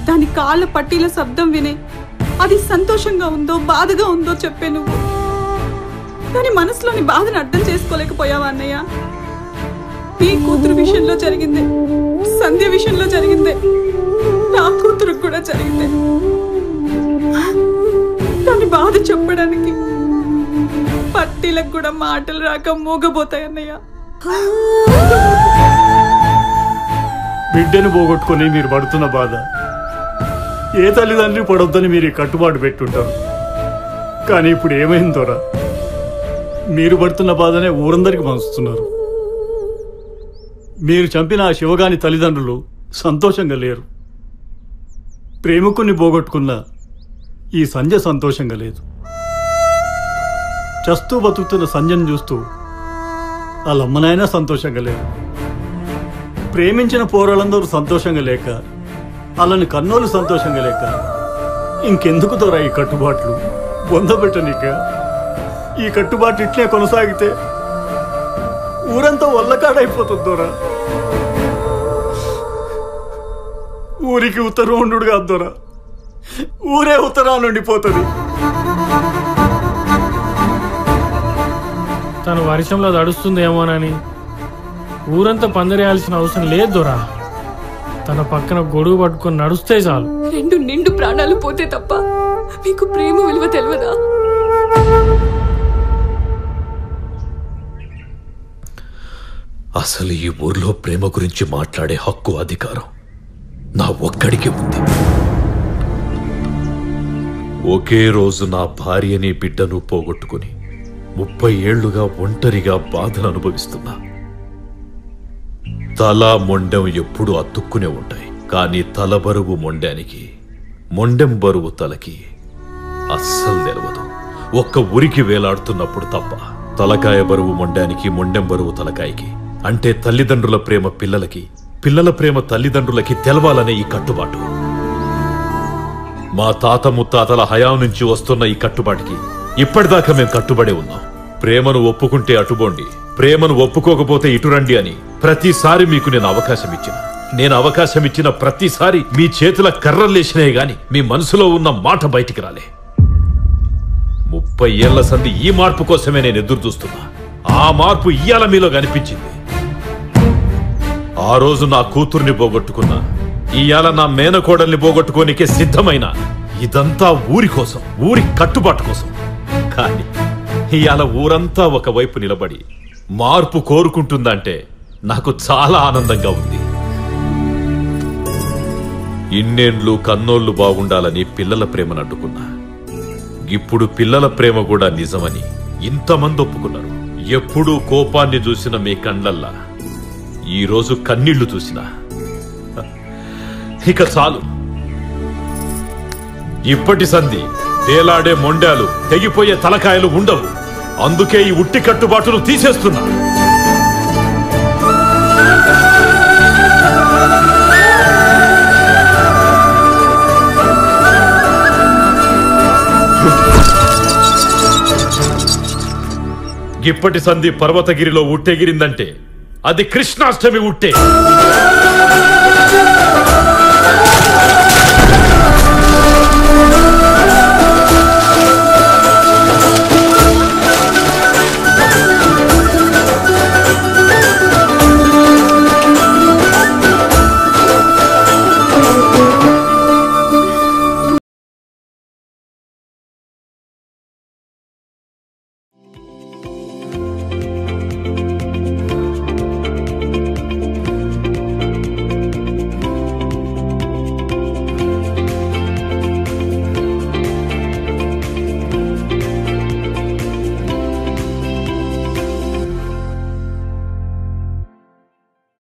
దాని కాళ్ళ పట్టీల శబ్దం వినే అది సంతోషంగా ఉందో బాధగా ఉందో చెప్పే నువ్వు. దాని మనసులోని బాధను అర్థం చేసుకోలేకపోయావా అన్నయ్య? నీ కూతురు విషయంలో జరిగిందే, సంధ్య విషయంలో జరిగిందే, నా కూతురుకు కూడా జరిగిందే. దాని బాధ చెప్పడానికి పట్టీలకు కూడా మాటలు రాక మూగబోతాయి అన్నయ్య. బిడ్డను పోగొట్టుకొని మీరు పడుతున్న బాధ ఏ తల్లిదండ్రి పడొద్దని మీరు కట్టుబాటు పెట్టుంటారు. కానీ ఇప్పుడు ఏమైందోరా, మీరు పడుతున్న బాధనే ఊరందరికి పంచుతున్నారు. మీరు చంపిన ఆ శివగాని తల్లిదండ్రులు సంతోషంగా లేరు. ప్రేమికుని పోగొట్టుకున్న ఈ సంధ్య సంతోషంగా లేదు. చస్తూ బతుకుతున్న సంధ్యను చూస్తూ వాళ్ళమ్మనైనా సంతోషంగా లేరు. ప్రేమించిన పోరాళ్ళందరూ సంతోషంగా లేక, వాళ్ళని కన్నోళ్ళు సంతోషంగా లేక, ఇంకెందుకు దొరా ఈ కట్టుబాట్లు? బొందబెట్టనిక ఈ కట్టుబాటు ఇట్లే కొనసాగితే ఊరంతా ఒళ్ళకాడైపోతుంది దొరా. ఊరికి ఉత్తరం ఉండు కాదు దొరా, ఊరే ఉత్తరాలు ఉండిపోతుంది. తను వర్షంలో తడుస్తుందేమోనని ఊరంతా పందిరేయాల్సిన అవసరం లేదు దొరా. తన పక్కన గొడుగు పట్టుకొని నడుస్తే చాలు. రెండు నిండు ప్రాణాలు పోతే తప్ప మీకు ప్రేమ విలువ తెలియదా? అసలు ఈ ఊర్లో ప్రేమ గురించి మాట్లాడే హక్కు, అధికారం నా ఒక్కడికే ఉంది. ఒకే రోజు నా భార్యని బిడ్డను పోగొట్టుకుని 30 ఏళ్లుగా ఒంటరిగా బాధను అనుభవిస్తున్నా. తల మొండెం ఎప్పుడు అతుక్కునే ఉంటాయి, కానీ తల బరువు మొండానికి, మొండెం బరువు తలకి అస్సలు తెలవదు. ఒక్క ఉరికి వేలాడుతున్నప్పుడు తప్ప. తలకాయ బరువు మొండానికి, మొండెం బరువు తలకాయకి. అంటే తల్లిదండ్రుల ప్రేమ పిల్లలకి, పిల్లల ప్రేమ తల్లిదండ్రులకి తెలవాలనే ఈ కట్టుబాటు. మా తాత ముత్తాతల హయాం నుంచి వస్తున్న ఈ కట్టుబాటుకి ఇప్పటిదాకా మేము కట్టుబడే ఉన్నాం. ప్రేమను ఒప్పుకుంటే అటుబోండి, ప్రేమను ఒప్పుకోకపోతే ఇటురండి అని ప్రతిసారి మీకు నేను అవకాశం ఇచ్చిన ప్రతిసారి మీ చేతుల కర్రలేసినాయి గాని మీ మనసులో ఉన్న మాట బయటికి రాలే. 30 ఏళ్ల సంధి ఈ మార్పు కోసమే నేను ఎదురు చూస్తున్నా. ఆ మార్పు ఇయ్యాల మీలో కనిపించింది. ఆ రోజు నా కూతుర్ని పోగొట్టుకున్నా, ఇయ్యాల నా మేనకోడల్ని పోగొట్టుకోనికే సిద్ధమైన. ఇదంతా ఊరి కోసం, ఊరి కట్టుబాటు కోసం. కానీ ఇయాల ఊరంతా ఒకవైపు నిలబడి మార్పు కోరుకుంటుందంటే నాకు చాలా ఆనందంగా ఉంది. ఇన్నేండ్లు కన్నోళ్లు బాగుండాలని పిల్లల ప్రేమను అడ్డుకున్నా. ఇప్పుడు పిల్లల ప్రేమ కూడా నిజమని ఇంతమంది ఒప్పుకున్నారు. ఎప్పుడూ కోపాన్ని చూసిన మీ కండ్లల్లా ఈరోజు కన్నీళ్లు చూసినా ఇక చాలు. ఇప్పటి సంధి తేలాడే మొండాలు, తెగిపోయే తలకాయలు ఉండవు. అందుకే ఈ ఉట్టి కట్టుబాటును తీసేస్తున్నా. ఇప్పటి సంధి పర్వతగిరిలో ఉట్టెగిరిందంటే అది కృష్ణాష్టమి ఉట్టే.